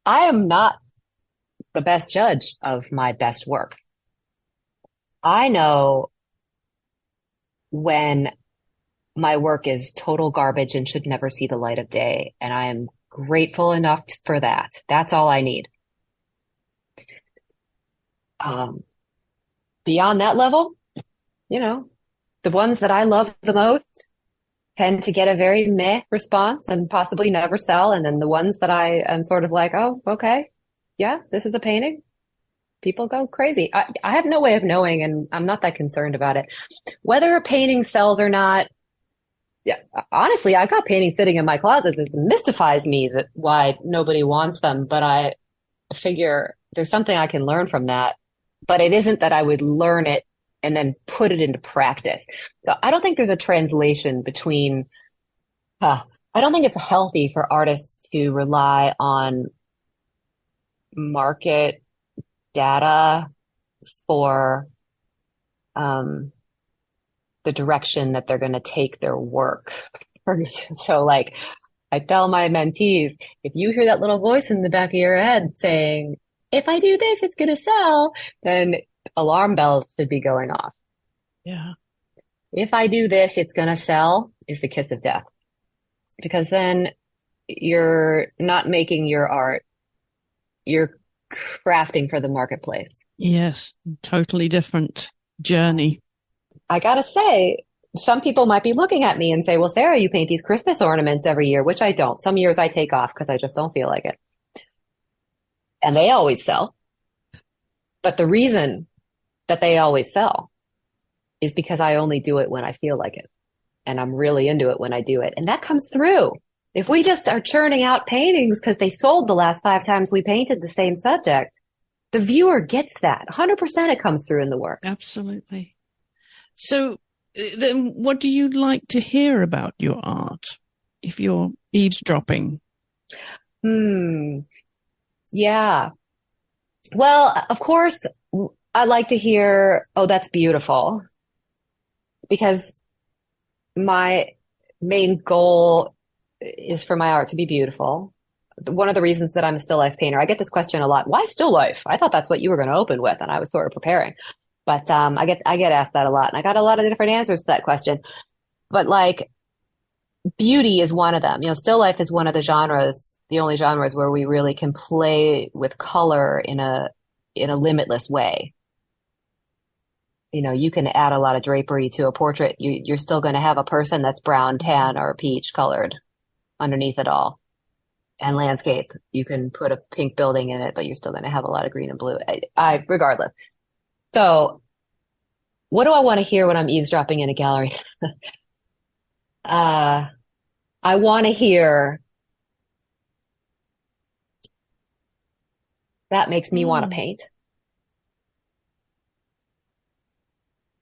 I am not the best judge of my best work. I know when my work is total garbage and should never see the light of day, and I am grateful enough for that. That's all I need. Beyond that level, the ones that I love the most tend to get a very meh response and possibly never sell. And then the ones that I am sort of like, oh, okay, yeah, this is a painting. People go crazy. I have no way of knowing, and I'm not that concerned about it. Whether a painting sells or not, yeah, honestly, I've got paintings sitting in my closet that mystifies me that why nobody wants them. But I figure there's something I can learn from that. But it isn't that I would learn it and then put it into practice. So I don't think there's a translation between, I don't think it's healthy for artists to rely on market data for the direction that they're going to take their work. So like I tell my mentees, if you hear that little voice in the back of your head saying, if I do this, it's going to sell, then alarm bells should be going off. Yeah. If I do this, it's going to sell is the kiss of death. Because then you're not making your art. You're crafting for the marketplace. Yes. Totally different journey. I got to say, some people might be looking at me and say, well, Sarah, you paint these Christmas ornaments every year, which I don't. Some years I take off because I just don't feel like it. And they always sell. But the reason that they always sell is because I only do it when I feel like it. And I'm really into it when I do it. And that comes through. If we just are churning out paintings because they sold the last 5 times we painted the same subject, the viewer gets that. 100% it comes through in the work. Absolutely. So then what do you like to hear about your art if you're eavesdropping? Yeah. Well, of course, I like to hear, oh, that's beautiful. Because my main goal is for my art to be beautiful. one of the reasons that I'm a still life painter, I get this question a lot. Why still life? I thought that's what you were going to open with, and I was sort of preparing. But I get asked that a lot, and I got a lot of different answers to that question. But like, beauty is one of them. Still life is one of the genres, the only genres where we really can play with color in a limitless way. You can add a lot of drapery to a portrait. You're still going to have a person that's brown, tan, or peach colored underneath it all. And landscape, you can put a pink building in it, but you're still going to have a lot of green and blue. Regardless. So, what do I want to hear when I'm eavesdropping in a gallery? I want to hear, that makes me want to paint.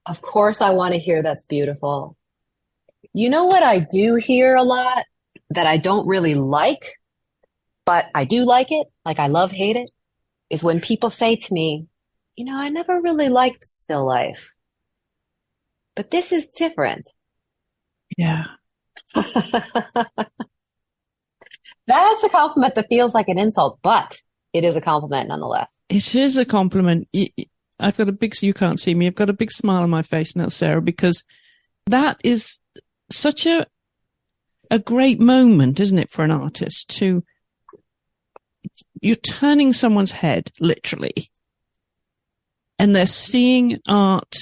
Of course, I want to hear that's beautiful. You know what I do hear a lot that I don't really like, but I do like it, like I love, hate it, is when people say to me, I never really liked still life, but this is different. Yeah. That's a compliment that feels like an insult, but it is a compliment nonetheless. It is a compliment. I've got you can't see me. I've got a big smile on my face now, Sarah, because that is such a great moment, isn't it, for an artist you're turning someone's head, literally, and they're seeing art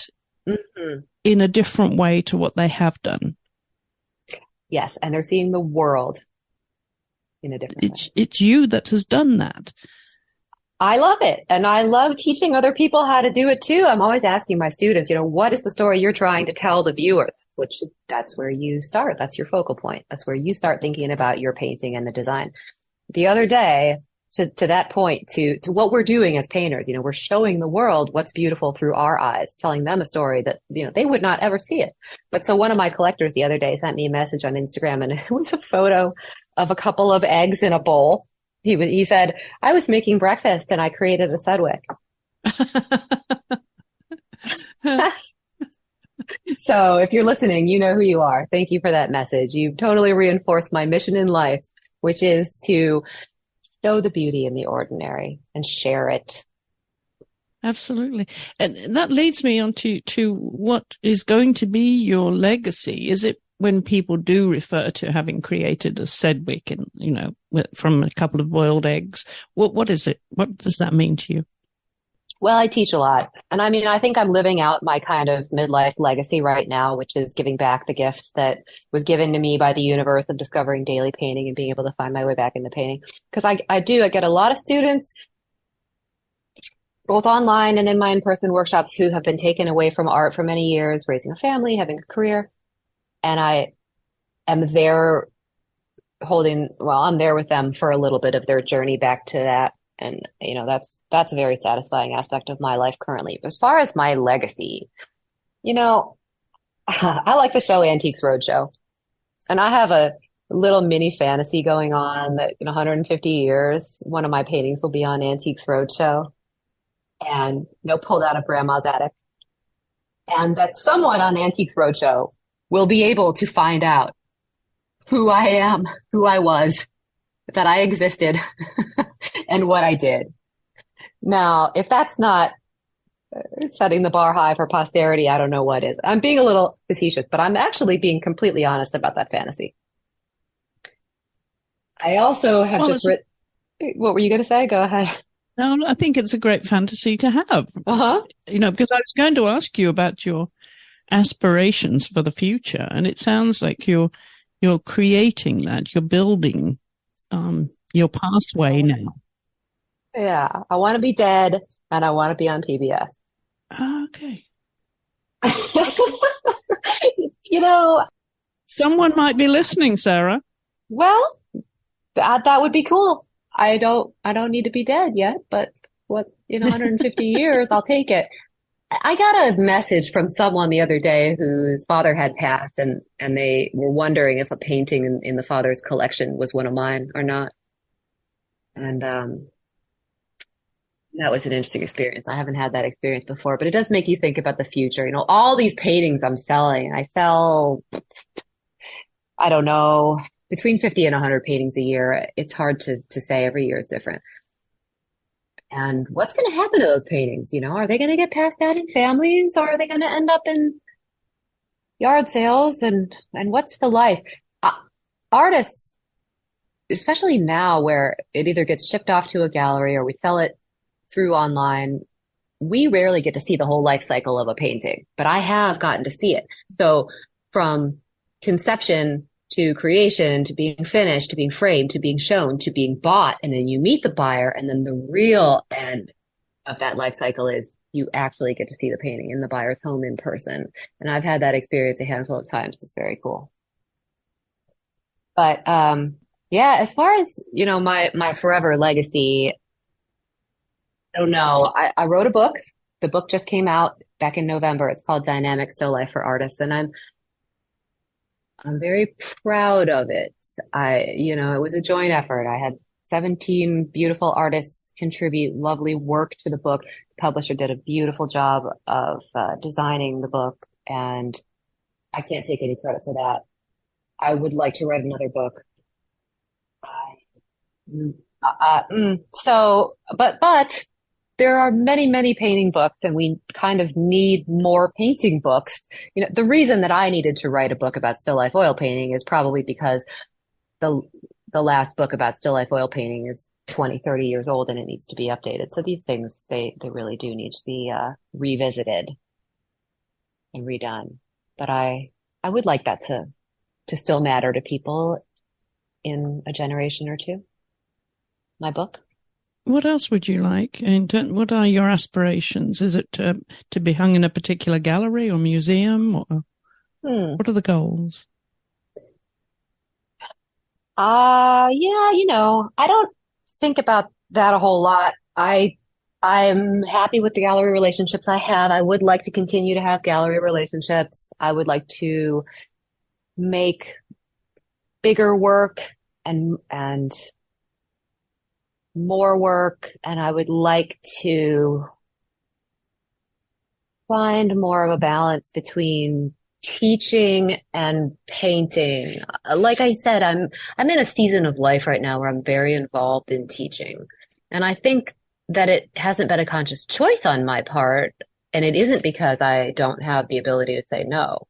in a different way to what they have done. Yes, and they're seeing the world in a different way. It's you that has done that. I love it. And I love teaching other people how to do it too. I'm always asking my students, what is the story you're trying to tell the viewer? That's where you start. That's your focal point. That's where you start thinking about your painting and the design. The other day, to that point, to what we're doing as painters, we're showing the world what's beautiful through our eyes, telling them a story that, they would not ever see it. But so one of my collectors the other day sent me a message on Instagram, and it was a photo of a couple of eggs in a bowl. He said, I was making breakfast and I created a Sedwick. So if you're listening, you know who you are. Thank you for that message. You totally reinforced my mission in life, which is to show the beauty in the ordinary and share it. Absolutely. And that leads me on to what is going to be your legacy. Is it when people do refer to having created a Sedwick and, from a couple of boiled eggs, what is it? What does that mean to you? Well, I teach a lot. And I think I'm living out my kind of midlife legacy right now, which is giving back the gift that was given to me by the universe of discovering daily painting and being able to find my way back into painting. Because I get a lot of students, both online and in my in-person workshops, who have been taken away from art for many years, raising a family, having a career. And I am there I'm there with them for a little bit of their journey back to that. And, that's a very satisfying aspect of my life currently. But as far as my legacy, I like the show Antiques Roadshow. And I have a little mini fantasy going on that in 150 years, one of my paintings will be on Antiques Roadshow and, pulled out of grandma's attic. And that someone on Antiques Roadshow will be able to find out who I am, who I was, that I existed, and what I did. Now, if that's not setting the bar high for posterity, I don't know what is. I'm being a little facetious, but I'm actually being completely honest about that fantasy. I also have written. What were you going to say? Go ahead. No, I think it's a great fantasy to have. Because I was going to ask you about your aspirations for the future, and it sounds like you're creating that. You're building your pathway now. Yeah, I want to be dead, and I want to be on PBS. Okay. Someone might be listening, Sarah. Well, that would be cool. I don't need to be dead yet, but 150 years, I'll take it. I got a message from someone the other day whose father had passed, and they were wondering if a painting in the father's collection was one of mine or not. And that was an interesting experience. I haven't had that experience before, but it does make you think about the future. All these paintings I'm selling, I sell, I don't know, between 50 and 100 paintings a year. It's hard to say. Every year is different. And what's going to happen to those paintings? Are they going to get passed down in families, or are they going to end up in yard sales? And what's the life? Artists, especially now where it either gets shipped off to a gallery or we sell it through online, we rarely get to see the whole life cycle of a painting, but I have gotten to see it. So from conception to creation, to being finished, to being framed, to being shown, to being bought, and then you meet the buyer, and then the real end of that life cycle is you actually get to see the painting in the buyer's home in person. And I've had that experience a handful of times. It's very cool. But yeah, as far as, my forever legacy, I don't know. I wrote a book. The book just came out back in November. It's called Dynamic Still Life for Artists, and I'm very proud of it. It was a joint effort. I had 17 beautiful artists contribute lovely work to the book. The publisher did a beautiful job of designing the book, and I can't take any credit for that. I would like to write another book. But there are many, many painting books, and we kind of need more painting books. The reason that I needed to write a book about still life oil painting is probably because the last book about still life oil painting is 20, 30 years old, and it needs to be updated. So these things, they really do need to be revisited and redone. But I would like that to still matter to people in a generation or two. My book. What else would you like? And what are your aspirations? Is it to be hung in a particular gallery or museum? Or what are the goals? Yeah, I don't think about that a whole lot. I'm happy with the gallery relationships I have. I would like to continue to have gallery relationships. I would like to make bigger work and more work, and I would like to find more of a balance between teaching and painting. Like I said, I'm in a season of life right now where I'm very involved in teaching, and I think that it hasn't been a conscious choice on my part, and it isn't because I don't have the ability to say no.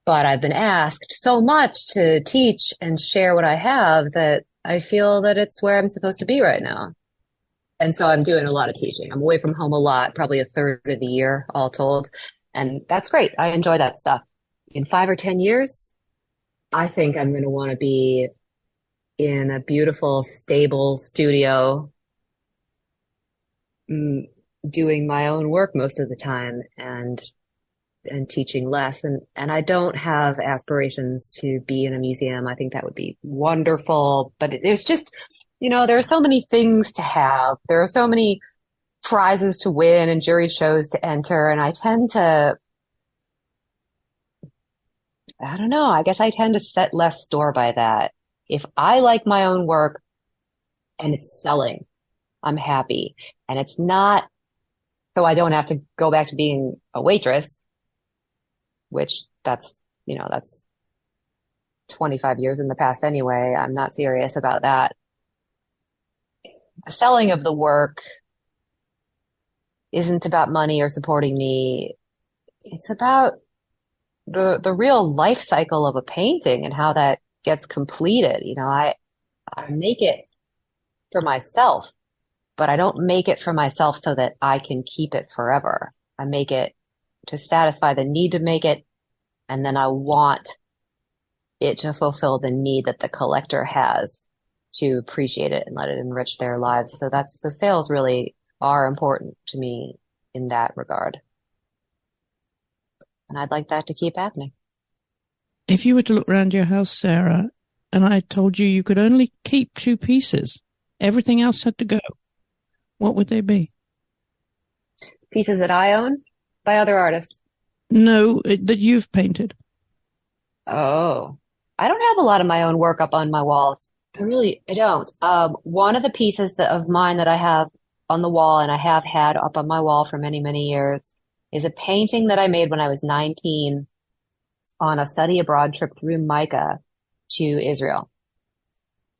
But I've been asked so much to teach and share what I have that I feel that it's where I'm supposed to be right now. And so I'm doing a lot of teaching. I'm away from home a lot, probably a third of the year, all told. And that's great. I enjoy that stuff. In 5 or 10 years, I think I'm going to want to be in a beautiful, stable studio, doing my own work most of the time and teaching less. And I don't have aspirations to be in a museum. I think that would be wonderful. But there's just, there are so many things to have. There are so many prizes to win and jury shows to enter. And I tend to, I don't know, I guess I tend to set less store by that. If I like my own work and it's selling, I'm happy. And it's not, so I don't have to go back to being a waitress, which that's 25 years in the past anyway. I'm not serious about that. The selling of the work isn't about money or supporting me. It's about the real life cycle of a painting and how that gets completed. I make it for myself, but I don't make it for myself so that I can keep it forever. I make it to satisfy the need to make it, and then I want it to fulfill the need that the collector has to appreciate it and let it enrich their lives. So sales really are important to me in that regard. And I'd like that to keep happening. If you were to look around your house, Sarah, and I told you could only keep 2 pieces, everything else had to go, what would they be? Pieces that I own by other artists? No, that you've painted. Oh, I don't have a lot of my own work up on my walls. I don't. One of the pieces of mine that I have on the wall and I have had up on my wall for many, many years is a painting that I made when I was 19 on a study abroad trip through Mica. to Israel.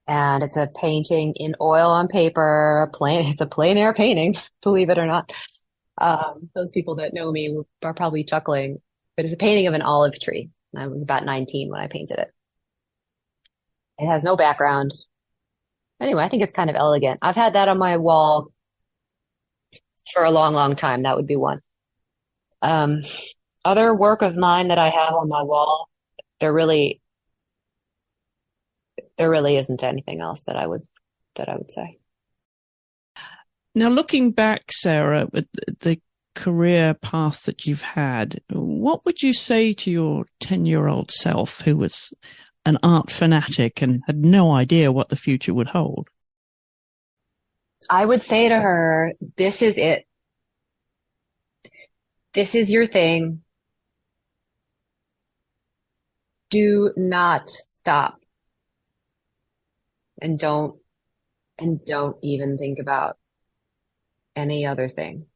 And it's a painting in oil on paper, it's a plein air painting, believe it or not. Those people that know me are probably chuckling, but it's a painting of an olive tree. I was about 19 when I painted it. It has no background. Anyway, I think it's kind of elegant. I've had that on my wall for a long, long time. That would be one. Other work of mine that I have on my wall, there really isn't anything else that I would say. Now, looking back, Sarah, at the career path that you've had, what would you say to your 10-year-old self who was an art fanatic and had no idea what the future would hold? I would say to her, this is it. This is your thing. Do not stop. And don't even think about any other thing.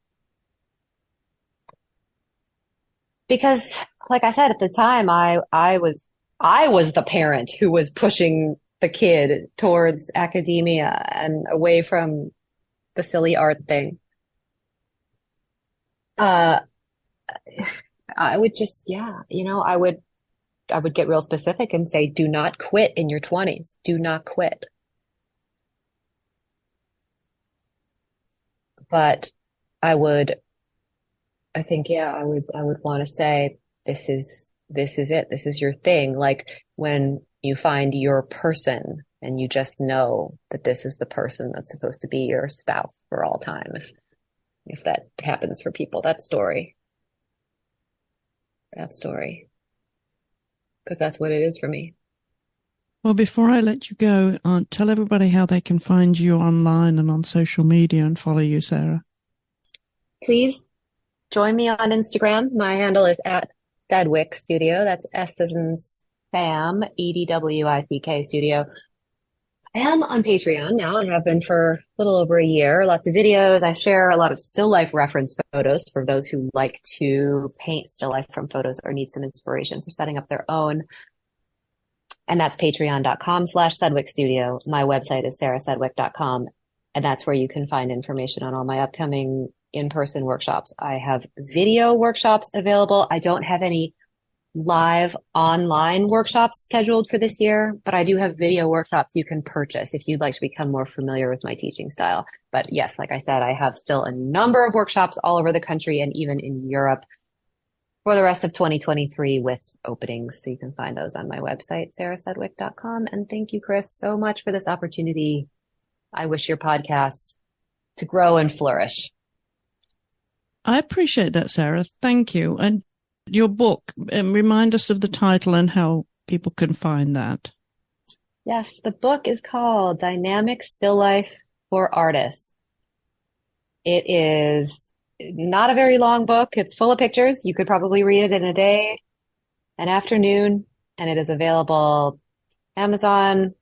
Because, like I said, at the time, I was the parent who was pushing the kid towards academia and away from the silly art thing. I would just, I would get real specific and say, do not quit in your 20s. Do not quit. But I would want to say, this is it. This is your thing. Like when you find your person and you just know that this is the person that's supposed to be your spouse for all time. If that happens for people, that story. Because that's what it is for me. Well, before I let you go, tell everybody how they can find you online and on social media and follow you, Sarah. Please join me on Instagram. My handle is @Sedwick Studio. That's S as in Sam, EDWICK Studio. I am on Patreon now and have been for a little over a year. Lots of videos. I share a lot of still life reference photos for those who like to paint still life from photos or need some inspiration for setting up their own. And that's patreon.com/Sedwick Studio. My website is sarahsedwick.com. And that's where you can find information on all my upcoming in-person workshops. I have video workshops available. I don't have any live online workshops scheduled for this year, but I do have video workshops you can purchase if you'd like to become more familiar with my teaching style. But yes, like I said, I have still a number of workshops all over the country and even in Europe for the rest of 2023 with openings. So you can find those on my website, sarahsedwick.com. And thank you, Chris, so much for this opportunity. I wish your podcast to grow and flourish. I appreciate that, Sarah. Thank you. And your book, remind us of the title and how people can find that. Yes, the book is called Dynamic Still Life for Artists. It is not a very long book. It's full of pictures. You could probably read it in a day, an afternoon, and it is available Amazon,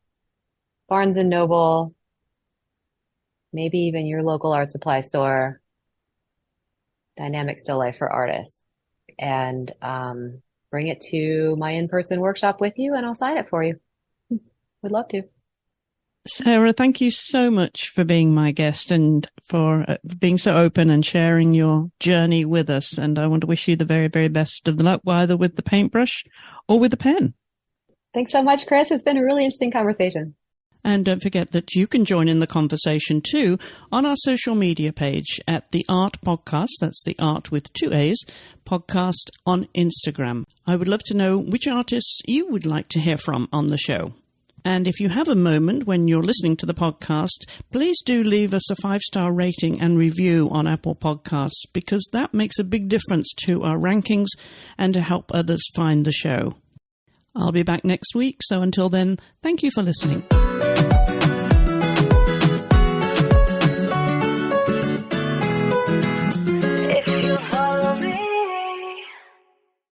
Barnes and Noble, maybe even your local art supply store. Dynamic Still Life for Artists. And bring it to my in-person workshop with you and I'll sign it for you. Would love to. Sarah, thank you so much for being my guest and for being so open and sharing your journey with us. And I want to wish you the very, very best of luck, either with the paintbrush or with the pen. Thanks so much, Chris. It's been a really interesting conversation. And don't forget that you can join in the conversation too on our social media page at the AART Podcast. That's the Art with 2 A's podcast on Instagram. I would love to know which artists you would like to hear from on the show. And if you have a moment when you're listening to the podcast, please do leave us a 5-star rating and review on Apple Podcasts, because that makes a big difference to our rankings and to help others find the show. I'll be back next week, so until then, thank you for listening.